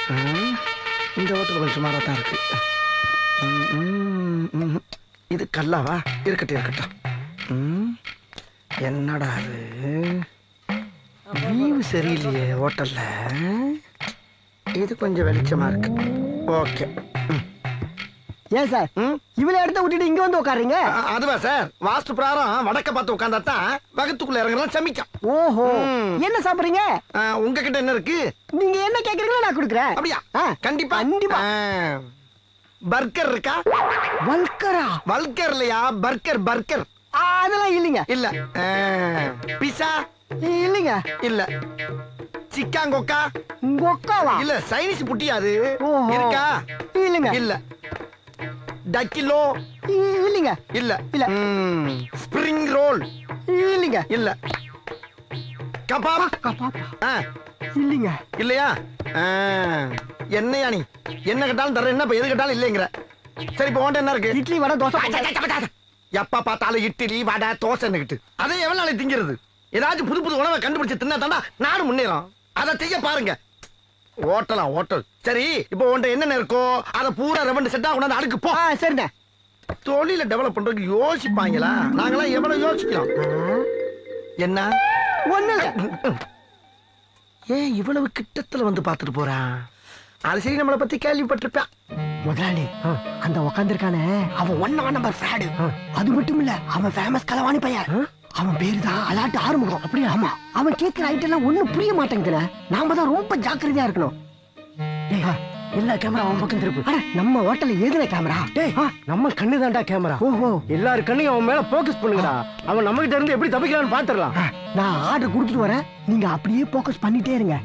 இந்த ஹோட்டல் கொஞ்சம் சுமாராக தான் இருக்கு. இது கல்லாவா? இருக்கட்டும் இருக்கட்டும். என்னடா அது வியூ சரியில்லையே ஹோட்டல்ல. இது கொஞ்சம் வெளிச்சமா இருக்கு. ஓகே. ஏன் சார் இவ்வளவு இடத்த விட்டுட்டு இங்க வந்து உட்காருங்க? அதுவா சார், வாஸ்து பிரகாரம் வடக்க பார்த்து உட்கார்ந்தா தான் வகுத்துக்குள்ள இறங்குறதா சமிக்கும். ஓஹோ, என்ன சாப்பிடுறீங்க? உங்ககிட்ட என்ன இருக்கு? நீங்க என்ன கேக்குறீங்களோ நான் கொடுக்குறேன். அப்படியா? கண்டிப்பா கண்டிப்பா. பர்கர் இருக்கா? வல்கரா? வல்கர் இல்லையா, பர்கர். பர்கர் அதெல்லாம் இல்லைங்க. இல்ல. பிஸா இல்லைங்க. இல்ல. சிக்காங்கொக்கா? கொக்காவா? இல்ல, சைனீஸ் புட்டி அது. ஓஹோ. இருக்கா? இல்லைங்க. இல்ல. டக்கிலோ? இல்லைங்க. இல்ல. இல்ல. Spring roll? இல்லைங்க. இல்ல. கபாப்? கபாப்பா? இல்லைங்க. இல்லையா? என்னையா நீ என்ன கேட்டாலும் தர, என்ன எது கேட்டாலும் இல்லைங்கிற. சரி, இப்போ உன்ட்ட என்ன இருக்கு? இட்லி வடை தோசை. எப்ப பார்த்தாலும் இட்லி வடை தோசைன்னுகிட்டு அதை எவ்வளவு நாளைக்கு திங்கிறது? ஏதாச்சும் புது புது உணவை கண்டுபிடிச்சு தின்னா தாண்டா நானும் முன்னேறும். அதை செய்ய பாருங்க. ஹோட்டல். சரி, இப்போ உன்ட்ட என்னென்ன இருக்கோ அதை பூரா ரெவண்டு செட்டா கொண்டாந்து அடுக்கு போ. சரிண்ணே. தொழில டெவலப் பண்றதுக்கு யோசிப்பாங்களா? நாங்களாம் எவ்வளவு யோசிக்கிறோம். என்ன ஒண்ணு ஏன் இவ்வளவு கிட்டத்துல வந்து பாத்துட்டு போறான்? அது சரி, நம்மளை பத்தி கேள்விப்பட்டிருப்பான். முதலாளி அந்த உக்காந்துருக்கானே அவன் 1 நம்பர் ஃப்ராடு. அது மட்டும் இல்ல, அவன் ஃபேமஸ் களவாணி பையன். அவன் பேரு தான் அலாட்டு ஆறுமுகம். அப்படியே? ஆமா. அவன் கேட்கிற ஐட்டம் எல்லாம் ஒண்ணும் புரிய மாட்டேங்குதுல. நாம தான் ரொம்ப ஜாக்கிரதையா இருக்கணும். எல்லா கேமரா அவன் பக்கம் திருப்பு. நம்ம ஹோட்டல்ல ஏதுன கேமரா? நம்ம கண்ணு தான்டா கேமரா. ஓஹோ. எல்லாரும் கண்ணையும் அவன் மேல போக்கஸ் பண்ணுங்கடா. அவன் நம்ம கிட்ட இருந்து எப்படி தப்பிக்கலாம்னு பாத்துறலாம். நான் ஆர்டர் கொடுத்துட்டு வரேன், நீங்க அப்படியே போக்கஸ் பண்ணிட்டே இருங்க.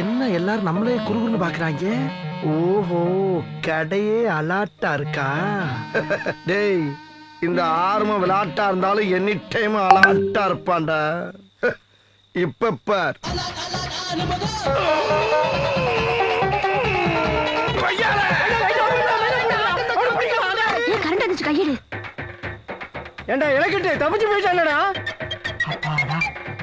என்ன எல்லாரும் நம்மளே குறுகுறுன்னு பாக்குறாங்க? ஓஹோ, கடையே அலாட்டா இருக்கா? டேய், இந்த ஆர்ம விளையாட்டா இருந்தாலும் எனி டைம் அலாட்டா இருப்பான்டா. இப்ப பார். ஏண்டா இலக்கிட்டு தப்பிச்சு போயிட்டானடா.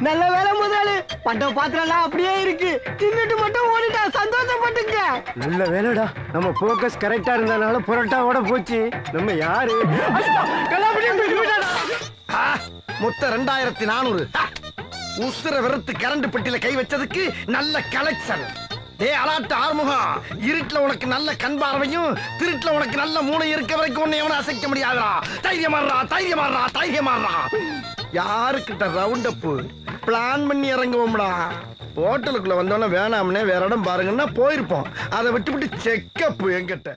நல்ல வேலை முதலாளி, பண்ட பாத்திரம் அப்படியே இருக்கு. தின்னுட்டு மட்டும் ஓடிட்டா, சந்தோஷப்பட்டுங்க. நல்ல வேலைடா, நம்ம போக்கஸ் கரெக்டா இருந்தனால புரோட்டாவோட போச்சு. நம்ம யாரு மொத்த 2400 உசுர வெறுத்து கரண்ட் பெட்டியில கை வச்சதுக்கு நல்ல கலெக்ஷன். டே அலாட்டு ஆறுமுகம், இருட்டுல உனக்கு நல்ல கண் பார்வையும் திருட்டுல உனக்கு நல்ல மூளை இருக்க வரைக்கும் உன்னை எவனும் அசைக்க முடியாதா? தைரியமாடுறா. யாருக்கிட்ட ரவுண்ட் அப் பிளான் பண்ணி இறங்குவோம்டா. ஹோட்டலுக்குள்ள வந்தோன்னா வேணாம்னே வேற இடம் பாருங்கன்னா போயிருப்போம். அதை விட்டு செக்கப் என்கிட்ட